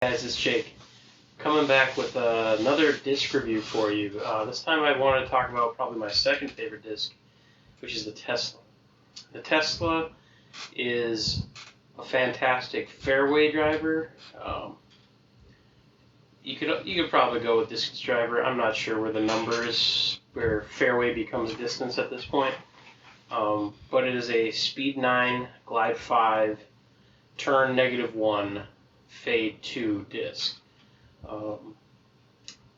Guys, it's Jake, coming back with another disc review for you. This time I wanted to talk about probably my second favorite disc, which is the Tesla. The Tesla is a fantastic fairway driver. You could probably go with distance driver. I'm not sure where the number is, where fairway becomes distance at this point. But it is a speed 9, glide 5, turn -1, fade 2 disc.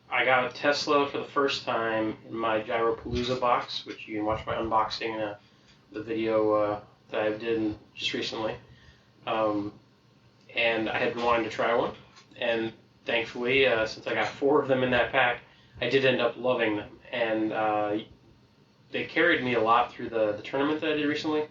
I got a Tesla for the first time in my Gyropalooza box, which you can watch my unboxing the video that I did just recently. And I had been wanting to try one, and thankfully, since I got 4 of them in that pack, I did end up loving them. And they carried me a lot through the tournament that I did recently.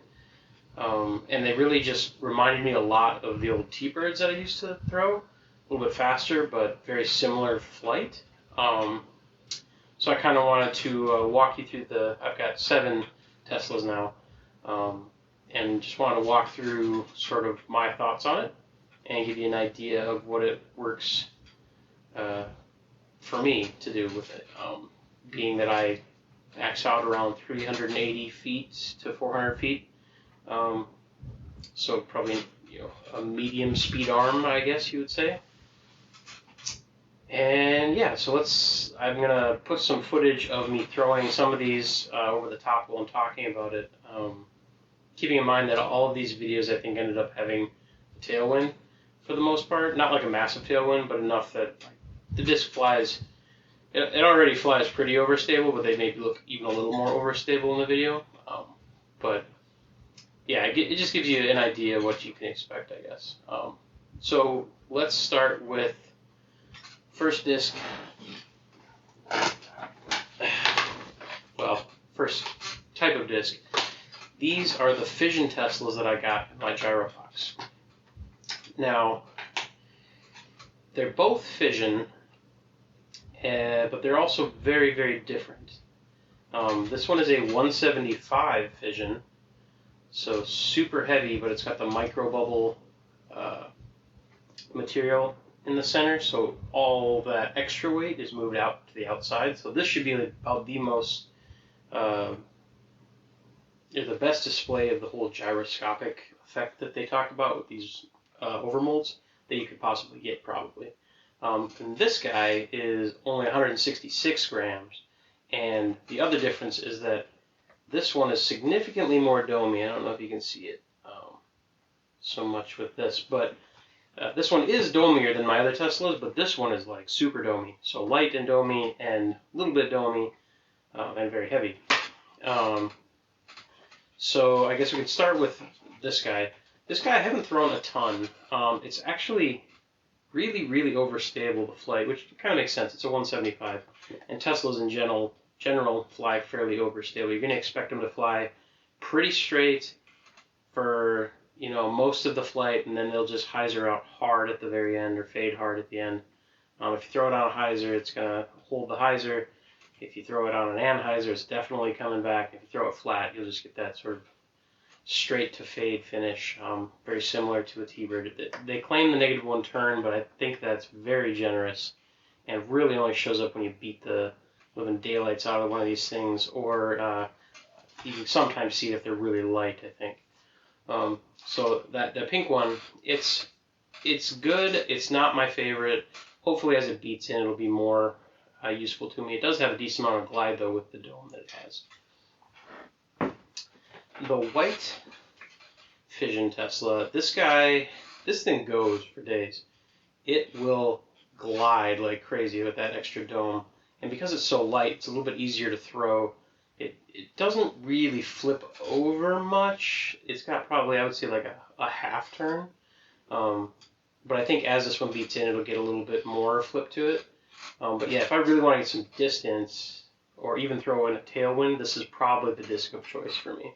And they really just reminded me a lot of the old T-Birds that I used to throw. A little bit faster, but very similar flight. So I kind of wanted to walk you through I've got 7 Teslas now, and just wanted to walk through sort of my thoughts on it and give you an idea of what it works for me to do with it. Being that I max out around 380 feet to 400 feet. So probably a medium speed arm, I guess you would say. And yeah, so I'm gonna put some footage of me throwing some of these over the top while I'm talking about it. Keeping in mind that all of these videos I think ended up having a tailwind for the most part. Not like a massive tailwind, but enough that the disc flies. It already flies pretty overstable, but they maybe look even a little more overstable in the video. But yeah, it just gives you an idea of what you can expect, I guess. So let's start with first disc. Well, first type of disc. These are the Fission Teslas that I got in my gyro box. Now, they're both Fission, but they're also very, very different. This one is a 175 Fission, so super heavy, but it's got the micro bubble material in the center, so all that extra weight is moved out to the outside. So this should be about the most, the best display of the whole gyroscopic effect that they talk about with these overmolds that you could possibly get, probably. And this guy is only 166 grams, and the other difference is that this one is significantly more domey. I don't know if you can see it so much with this, but this one is domier than my other Teslas, but this one is like super domey. So light and domey and a little bit domey and very heavy. So I guess we could start with this guy. This guy I haven't thrown a ton. It's actually really, really overstable, the flight, which kind of makes sense. It's a 175. And Teslas in general fly fairly overstable. You're going to expect them to fly pretty straight for most of the flight, and then they'll just hyzer out hard at the very end or fade hard at the end. If you throw it on a hyzer, it's going to hold the hyzer. If you throw it on an anhyzer, it's definitely coming back. If you throw it flat, you'll just get that sort of straight to fade finish, very similar to a T-Bird. They claim the -1 turn, but I think that's very generous and really only shows up when you beat the living daylights out of one of these things, or you can sometimes see it if they're really light, I think. So the pink one, it's good. It's not my favorite. Hopefully as it beats in, it'll be more useful to me. It does have a decent amount of glide, though, with the dome that it has. The white Fission Tesla, this thing goes for days. It will glide like crazy with that extra dome. And because it's so light, it's a little bit easier to throw. It doesn't really flip over much. It's got probably, I would say, like a half turn. But I think as this one beats in, it'll get a little bit more flip to it. But yeah, if I really want to get some distance, or even throw in a tailwind, this is probably the disc of choice for me.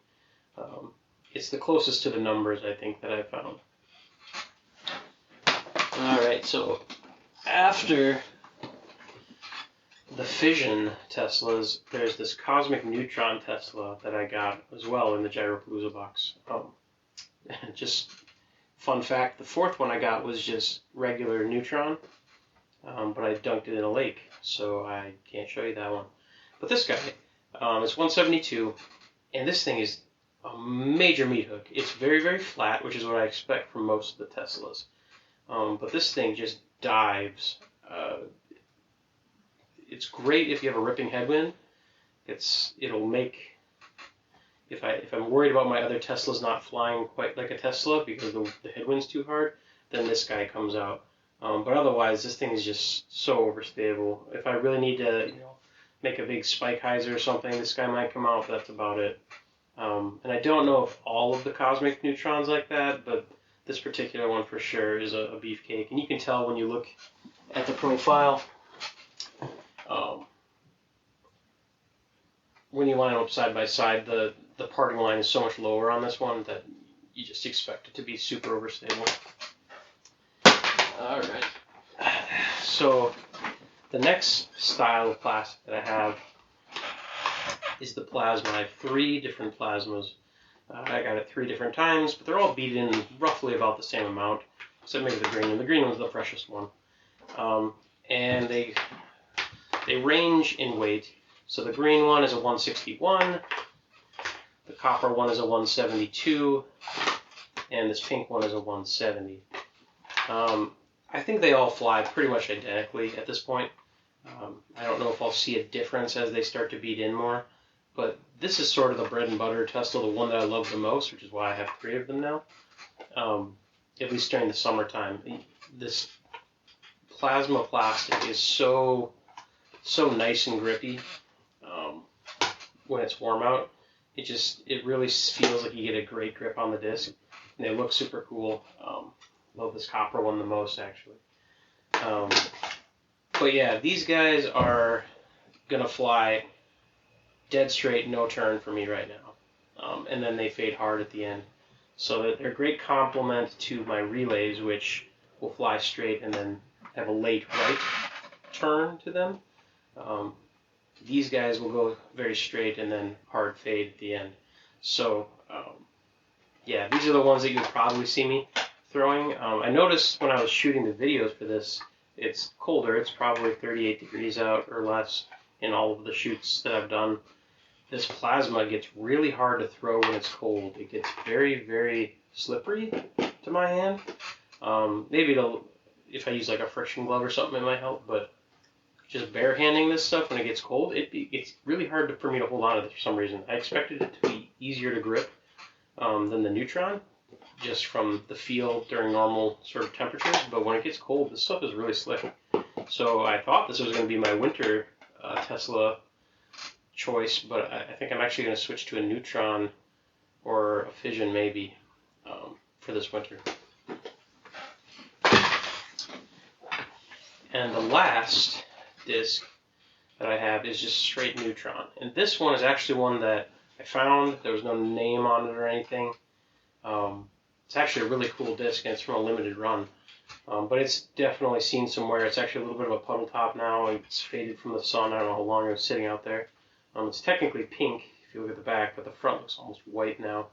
It's the closest to the numbers, I think, that I've found. Alright, so after the Fission Teslas, there's this Cosmic Neutron Tesla that I got as well in the Gyropalooza box. Just Fun fact, the fourth one I got was just regular Neutron, but I dunked it in a lake, so I can't show you that one. But this guy, it's 172, and this thing is a major meat hook. It's very, very flat, which is what I expect from most of the Teslas. But this thing just dives. It's great if you have a ripping headwind. It'll make, if I'm worried about my other Teslas not flying quite like a Tesla because the headwind's too hard, then this guy comes out. But otherwise, this thing is just so overstable. If I really need to, make a big spike hyzer or something, this guy might come out, but that's about it. And I don't know if all of the Cosmic Neutron's like that, but this particular one for sure is a beefcake. And you can tell when you look at the profile. When you line them up side by side, the parting line is so much lower on this one that you just expect it to be super overstable. Alright. So the next style of plastic that I have is the plasma. I have 3 different plasmas. I got it 3 different times, but they're all beat in roughly about the same amount, except maybe the green one. The green one's the freshest one. And they range in weight. So the green one is a 161, the copper one is a 172, and this pink one is a 170. I think they all fly pretty much identically at this point. I don't know if I'll see a difference as they start to beat in more, but this is sort of the bread and butter Tesla, the one that I love the most, which is why I have 3 of them now, at least during the summertime. This plasma plastic is so nice and grippy when it's warm out. It really feels like you get a great grip on the disc, and they look super cool. Love this copper one the most, actually. But yeah, these guys are gonna fly dead straight, no turn for me right now, and then they fade hard at the end. So they're a great complement to my relays, which will fly straight and then have a late right turn to them. These guys will go very straight and then hard fade at the end. So yeah, these are the ones that you'll probably see me throwing. I noticed when I was shooting the videos for this, it's colder. It's probably 38 degrees out or less in all of the shoots that I've done. This plasma gets really hard to throw when it's cold. It gets very, very slippery to my hand. Maybe if I use like a friction glove or something, it might help, but just bare-handing this stuff when it gets cold, it's really hard for me to hold on to this for some reason. I expected it to be easier to grip than the Neutron, just from the feel during normal sort of temperatures, but when it gets cold, this stuff is really slick. So I thought this was going to be my winter Tesla choice, but I think I'm actually going to switch to a Neutron or a Fission maybe for this winter. And the last disc that I have is just straight Neutron. And this one is actually one that I found. There was no name on it or anything. It's actually a really cool disc, and it's from a limited run. But it's definitely seen some wear. It's actually a little bit of a puddle top now. It's faded from the sun. I don't know how long it was sitting out there. It's technically pink if you look at the back, but the front looks almost white now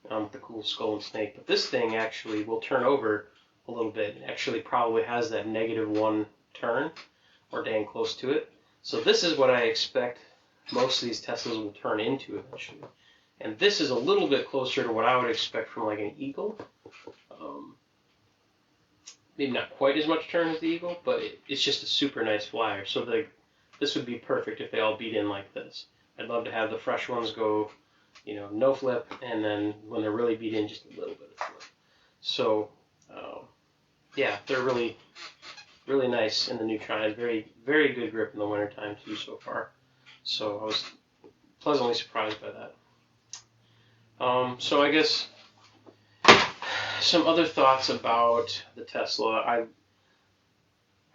with the cool skull and snake. But this thing actually will turn over a little bit. It actually probably has that -1 turn, or dang close to it. So this is what I expect most of these Teslas will turn into eventually. And this is a little bit closer to what I would expect from like an Eagle. Maybe not quite as much turn as the Eagle, but it's just a super nice flyer. So this would be perfect if they all beat in like this. I'd love to have the fresh ones go, no flip, and then when they're really beat in, just a little bit of flip. So yeah, they're really, really nice in the Neutron. It's very, very good grip in the wintertime too so far. So I was pleasantly surprised by that. So I guess some other thoughts about the Tesla.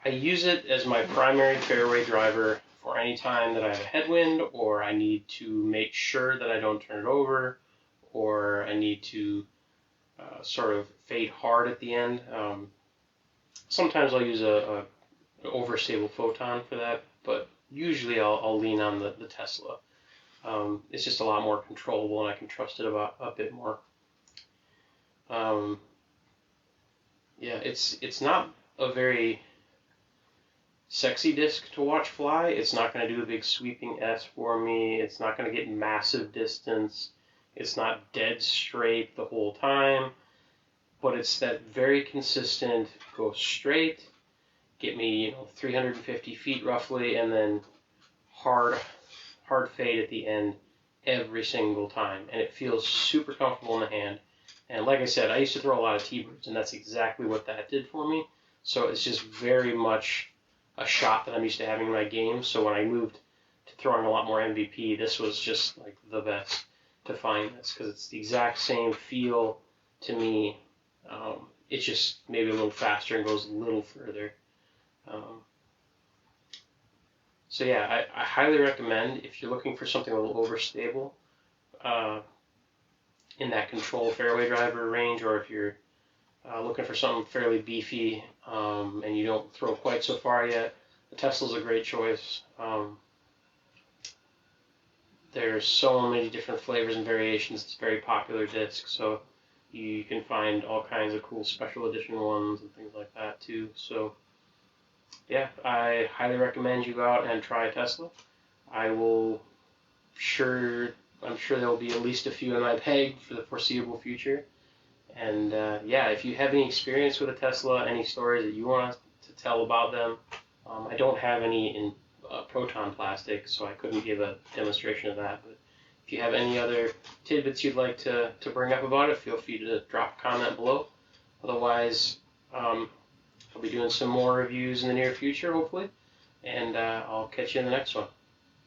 I use it as my primary fairway driver for any time that I have a headwind, or I need to make sure that I don't turn it over, or I need to sort of fade hard at the end. Sometimes I'll use an overstable photon for that, but usually I'll lean on the Tesla. It's just a lot more controllable, and I can trust it a bit more. Yeah, it's not a very sexy disc to watch fly. It's not going to do a big sweeping S for me. It's not going to get massive distance. It's not dead straight the whole time, but it's that very consistent, go straight, get me 350 feet roughly, and then hard fade at the end every single time, and it feels super comfortable in the hand. And like I said, I used to throw a lot of T-birds, and that's exactly what that did for me. So it's just very much a shot that I'm used to having in my game. So when I moved to throwing a lot more MVP, this was just like the best to find this, because it's the exact same feel to me. It's just maybe a little faster and goes a little further. So yeah, I highly recommend, if you're looking for something a little overstable in that control fairway driver range, or if you're looking for something fairly beefy and you don't throw quite so far yet, the Tesla's a great choice. There's so many different flavors and variations. It's a very popular disc, so you can find all kinds of cool special edition ones and things like that too. So yeah, I highly recommend you go out and try a Tesla. I'm sure there will be at least a few in my bag for the foreseeable future. And yeah, if you have any experience with a Tesla, any stories that you want to tell about them, I don't have any in proton plastic, so I couldn't give a demonstration of that. But if you have any other tidbits you'd like to bring up about it, feel free to drop a comment below. Otherwise, I'll be doing some more reviews in the near future, hopefully, and I'll catch you in the next one.